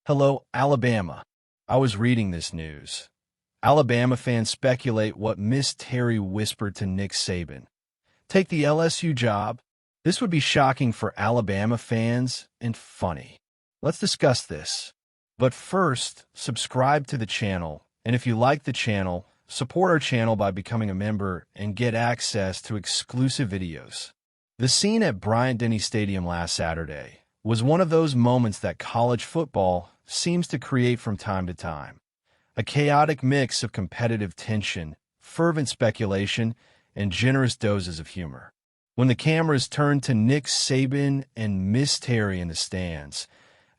Hello, Alabama. I was reading this news. Alabama fans speculate what Miss Terry whispered to Nick Saban. Take the LSU job? This would be shocking for Alabama fans and funny. Let's discuss this. But first, subscribe to the channel. And if you like the channel, support our channel by becoming a member and get access to exclusive videos. The scene at Bryant-Denny Stadium last Saturday was one of those moments that college football seems to create from time to time. A chaotic mix of competitive tension, fervent speculation, and generous doses of humor. When the cameras turned to Nick Saban and Miss Terry in the stands,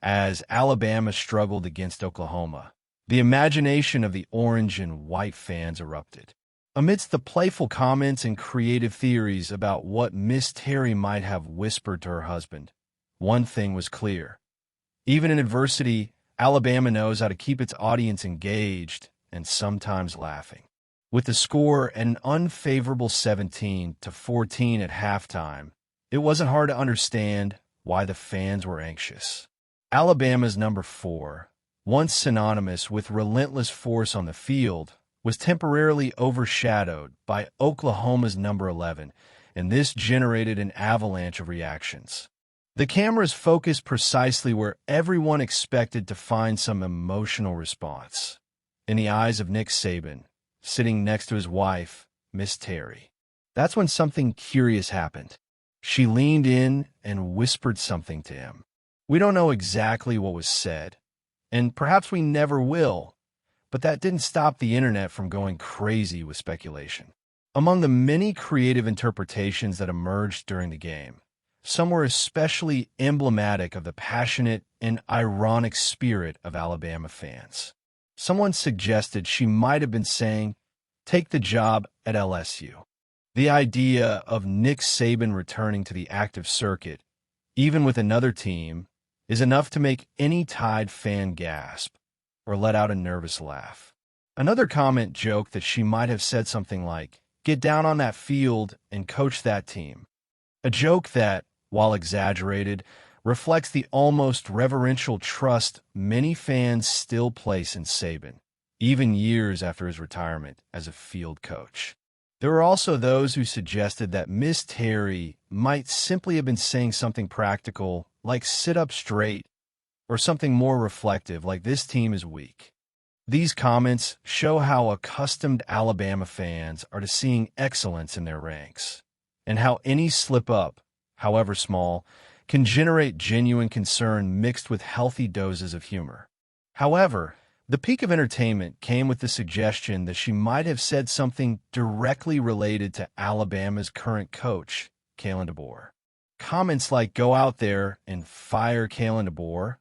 as Alabama struggled against Oklahoma, the imagination of the orange and white fans erupted. Amidst the playful comments and creative theories about what Miss Terry might have whispered to her husband, one thing was clear. Even in adversity, Alabama knows how to keep its audience engaged and sometimes laughing. With the score at an unfavorable 17-14 at halftime, it wasn't hard to understand why the fans were anxious. Alabama's number 4, once synonymous with relentless force on the field, was temporarily overshadowed by Oklahoma's number 11, and this generated an avalanche of reactions. The cameras focused precisely where everyone expected to find some emotional response. In the eyes of Nick Saban, sitting next to his wife, Miss Terry. That's when something curious happened. She leaned in and whispered something to him. We don't know exactly what was said, and perhaps we never will, but that didn't stop the internet from going crazy with speculation. Among the many creative interpretations that emerged during the game, some were especially emblematic of the passionate and ironic spirit of Alabama fans. Someone suggested she might have been saying, "Take the job at LSU." The idea of Nick Saban returning to the active circuit, even with another team, is enough to make any Tide fan gasp or let out a nervous laugh. Another comment joked that she might have said something like, "Get down on that field and coach that team." A joke that, while exaggerated, reflects the almost reverential trust many fans still place in Saban, even years after his retirement as a field coach. There were also those who suggested that Miss Terry might simply have been saying something practical, like "sit up straight," or something more reflective, like "this team is weak." These comments show how accustomed Alabama fans are to seeing excellence in their ranks, and how any slip-up, however small, can generate genuine concern mixed with healthy doses of humor. However, the peak of entertainment came with the suggestion that she might have said something directly related to Alabama's current coach, Kalen DeBoer. Comments like "go out there and fire Kalen DeBoer,"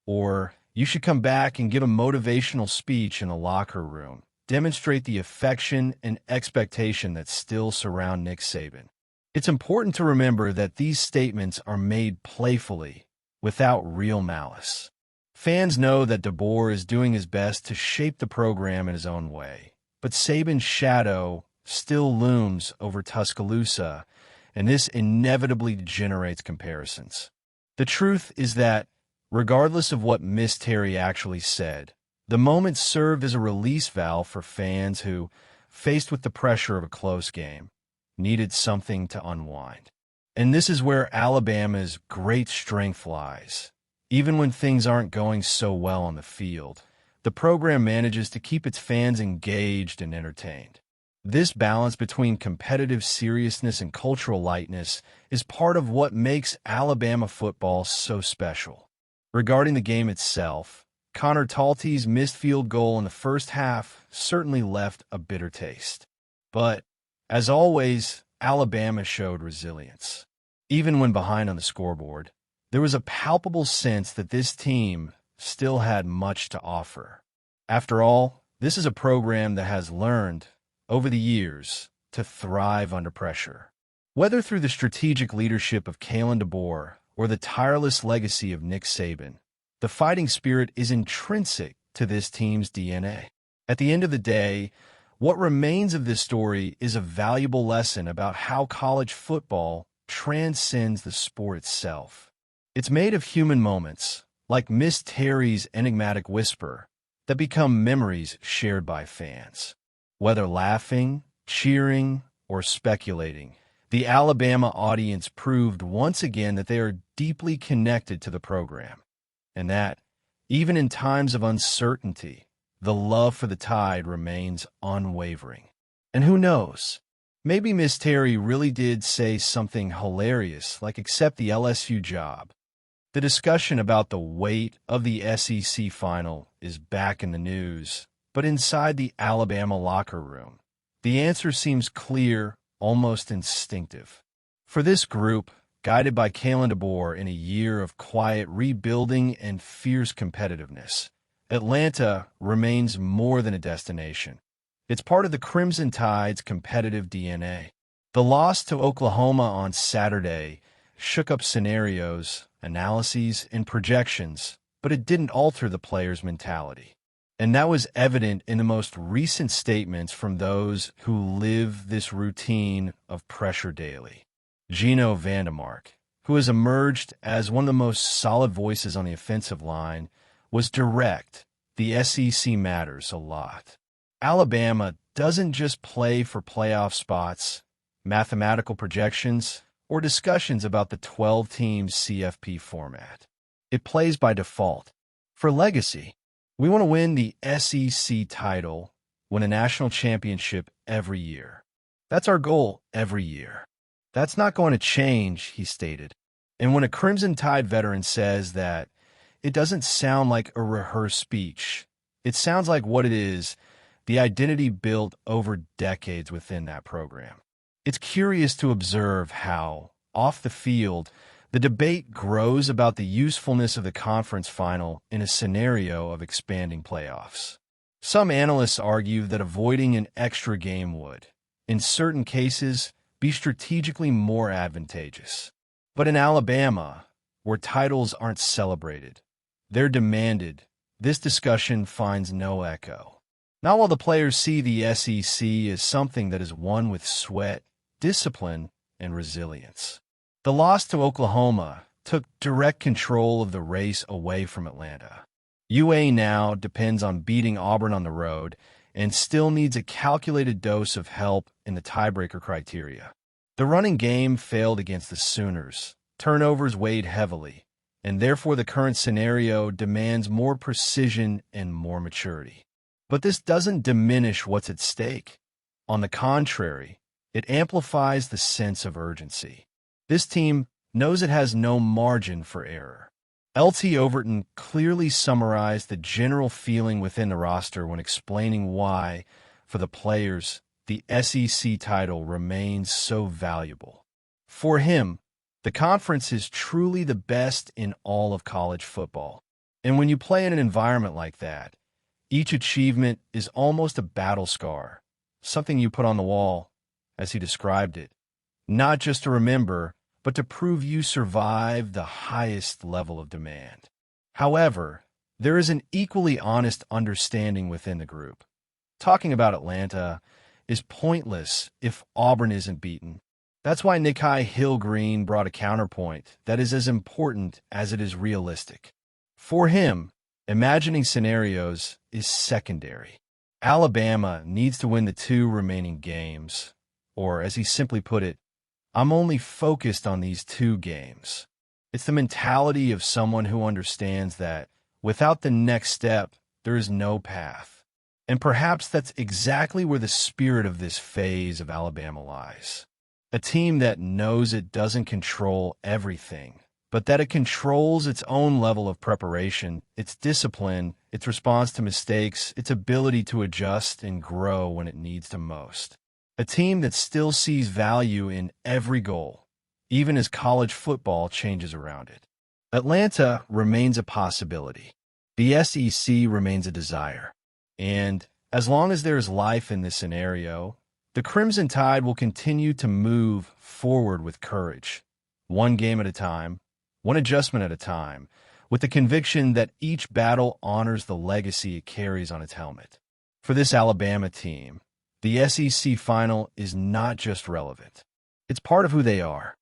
or "you should come back and give a motivational speech in the locker room," demonstrate the affection and expectation that still surround Nick Saban. It's important to remember that these statements are made playfully, without real malice. Fans know that DeBoer is doing his best to shape the program in his own way, but Saban's shadow still looms over Tuscaloosa, and this inevitably generates comparisons. The truth is that, regardless of what Miss Terry actually said, the moment served as a release valve for fans who, faced with the pressure of a close game, needed something to unwind. And this is where Alabama's great strength lies. Even when things aren't going so well on the field, the program manages to keep its fans engaged and entertained. This balance between competitive seriousness and cultural lightness is part of what makes Alabama football so special. Regarding the game itself, Connor Talty's missed field goal in the first half certainly left a bitter taste. But, as always, Alabama showed resilience. Even when behind on the scoreboard, there was a palpable sense that this team still had much to offer. After all, this is a program that has learned, over the years, to thrive under pressure. Whether through the strategic leadership of Kalen DeBoer or the tireless legacy of Nick Saban, the fighting spirit is intrinsic to this team's DNA. At the end of the day, what remains of this story is a valuable lesson about how college football transcends the sport itself. It's made of human moments, like Miss Terry's enigmatic whisper, that become memories shared by fans. Whether laughing, cheering, or speculating, the Alabama audience proved once again that they are deeply connected to the program, and that, even in times of uncertainty, the love for the Tide remains unwavering. And who knows? Maybe Miss Terry really did say something hilarious, like accept the LSU job. The discussion about the weight of the SEC final is back in the news, but inside the Alabama locker room, the answer seems clear, almost instinctive. For this group, guided by Kalen DeBoer in a year of quiet rebuilding and fierce competitiveness, Atlanta remains more than a destination. It's part of the Crimson Tide's competitive DNA. The loss to Oklahoma on Saturday shook up scenarios, analyses, and projections, but it didn't alter the players' mentality. And that was evident in the most recent statements from those who live this routine of pressure daily. Gino Vandemark, who has emerged as one of the most solid voices on the offensive line, was direct. The SEC matters a lot. Alabama doesn't just play for playoff spots, mathematical projections, or discussions about the 12-team CFP format. It plays by default. For legacy, we want to win the SEC title, win a national championship every year. That's our goal every year. That's not going to change, he stated. And when a Crimson Tide veteran says that, it doesn't sound like a rehearsed speech. It sounds like what it is, the identity built over decades within that program. It's curious to observe how, off the field, the debate grows about the usefulness of the conference final in a scenario of expanding playoffs. Some analysts argue that avoiding an extra game would, in certain cases, be strategically more advantageous. But in Alabama, where titles aren't celebrated, they're demanded, this discussion finds no echo. Not while the players see the SEC as something that is won with sweat, discipline, and resilience. The loss to Oklahoma took direct control of the race away from Atlanta. UA now depends on beating Auburn on the road and still needs a calculated dose of help in the tiebreaker criteria. The running game failed against the Sooners. Turnovers weighed heavily, and therefore the current scenario demands more precision and more maturity. But this doesn't diminish what's at stake. On the contrary, it amplifies the sense of urgency. This team knows it has no margin for error. LT Overton clearly summarized the general feeling within the roster when explaining why, for the players, the SEC title remains so valuable. For him, the conference is truly the best in all of college football. And when you play in an environment like that, each achievement is almost a battle scar, something you put on the wall, as he described it, not just to remember, but to prove you survived the highest level of demand. However, there is an equally honest understanding within the group. Talking about Atlanta is pointless if Auburn isn't beaten. That's why Nikhai Hill-Green brought a counterpoint that is as important as it is realistic. For him, imagining scenarios is secondary. Alabama needs to win the 2 remaining games, or as he simply put it, I'm only focused on these 2 games. It's the mentality of someone who understands that without the next step, there is no path. And perhaps that's exactly where the spirit of this phase of Alabama lies. A team that knows it doesn't control everything, but that it controls its own level of preparation, its discipline, its response to mistakes, its ability to adjust and grow when it needs to most. A team that still sees value in every goal, even as college football changes around it. Atlanta remains a possibility. The SEC remains a desire. And as long as there is life in this scenario, the Crimson Tide will continue to move forward with courage, one game at a time, one adjustment at a time, with the conviction that each battle honors the legacy it carries on its helmet. For this Alabama team, the SEC final is not just relevant. It's part of who they are.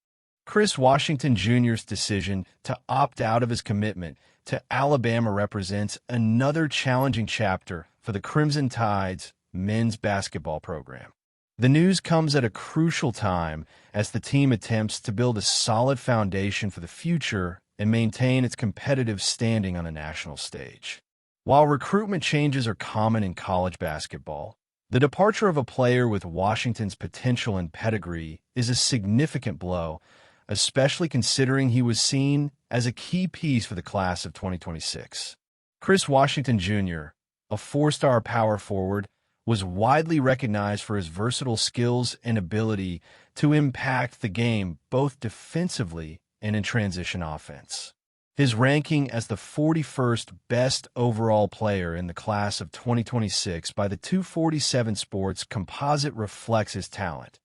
Chris Washington Jr.'s decision to opt out of his commitment to Alabama represents another challenging chapter for the Crimson Tide's men's basketball program. The news comes at a crucial time as the team attempts to build a solid foundation for the future and maintain its competitive standing on a national stage. While recruitment changes are common in college basketball, the departure of a player with Washington's potential and pedigree is a significant blow, especially considering he was seen as a key piece for the class of 2026. Chris Washington Jr., a four-star power forward, was widely recognized for his versatile skills and ability to impact the game both defensively and in transition offense. His ranking as the 41st best overall player in the class of 2026 by the 247 Sports composite reflects his talent,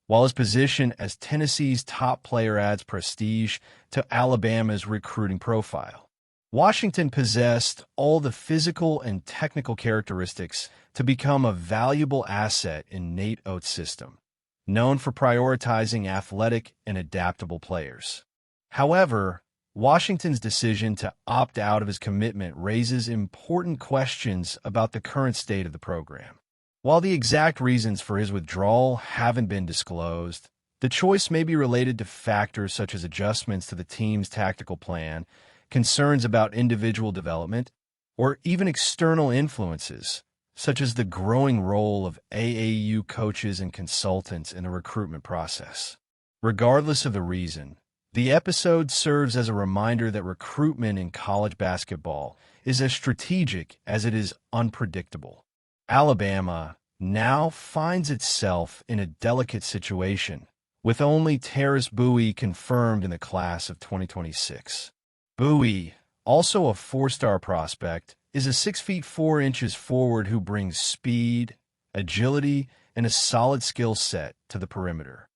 while his position as Tennessee's top player adds prestige to Alabama's recruiting profile. Washington possessed all the physical and technical characteristics to become a valuable asset in Nate Oates' system, known for prioritizing athletic and adaptable players. However, Washington's decision to opt out of his commitment raises important questions about the current state of the program. While the exact reasons for his withdrawal haven't been disclosed, the choice may be related to factors such as adjustments to the team's tactical plan, concerns about individual development, or even external influences, such as the growing role of AAU coaches and consultants in the recruitment process. Regardless of the reason, the episode serves as a reminder that recruitment in college basketball is as strategic as it is unpredictable. Alabama now finds itself in a delicate situation, with only Terrace Bowie confirmed in the class of 2026. Bowie, also a four-star prospect, is a 6'4" forward who brings speed, agility, and a solid skill set to the perimeter.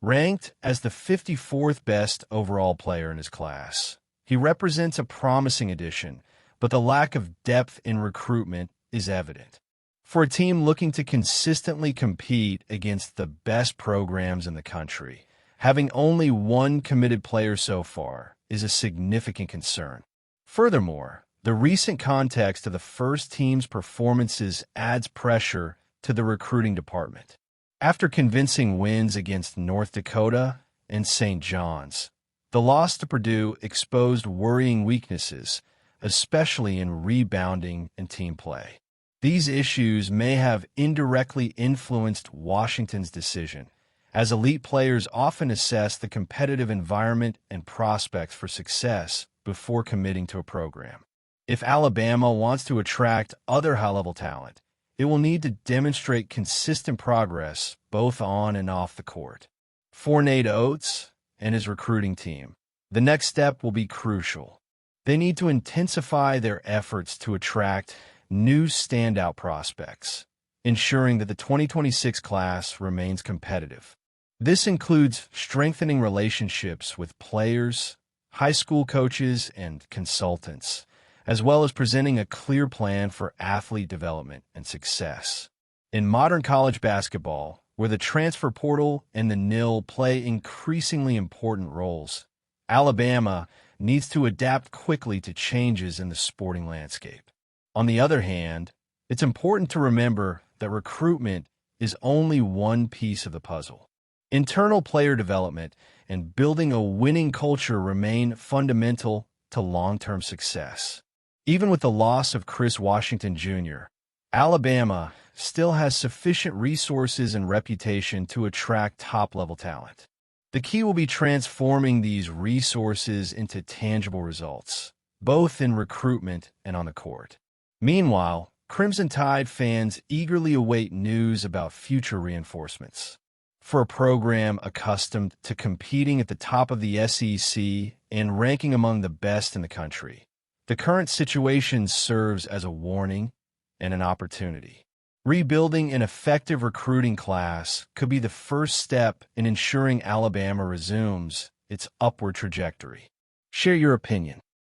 Ranked as the 54th best overall player in his class, he represents a promising addition, but the lack of depth in recruitment is evident. For a team looking to consistently compete against the best programs in the country, having only one committed player so far is a significant concern. Furthermore, the recent context of the first team's performances adds pressure to the recruiting department. After convincing wins against North Dakota and St. John's, the loss to Purdue exposed worrying weaknesses, especially in rebounding and team play. These issues may have indirectly influenced Washington's decision, as elite players often assess the competitive environment and prospects for success before committing to a program. If Alabama wants to attract other high-level talent, it will need to demonstrate consistent progress both on and off the court. For Nate Oates and his recruiting team, the next step will be crucial. They need to intensify their efforts to attract new standout prospects, ensuring that the 2026 class remains competitive. This includes strengthening relationships with players, high school coaches, and consultants, as well as presenting a clear plan for athlete development and success. In modern college basketball, where the transfer portal and the NIL play increasingly important roles, Alabama needs to adapt quickly to changes in the sporting landscape. On the other hand, it's important to remember that recruitment is only one piece of the puzzle. Internal player development and building a winning culture remain fundamental to long-term success. Even with the loss of Chris Washington Jr., Alabama still has sufficient resources and reputation to attract top-level talent. The key will be transforming these resources into tangible results, both in recruitment and on the court. Meanwhile, Crimson Tide fans eagerly await news about future reinforcements. For a program accustomed to competing at the top of the SEC and ranking among the best in the country, the current situation serves as a warning and an opportunity. Rebuilding an effective recruiting class could be the first step in ensuring Alabama resumes its upward trajectory. Share your opinion.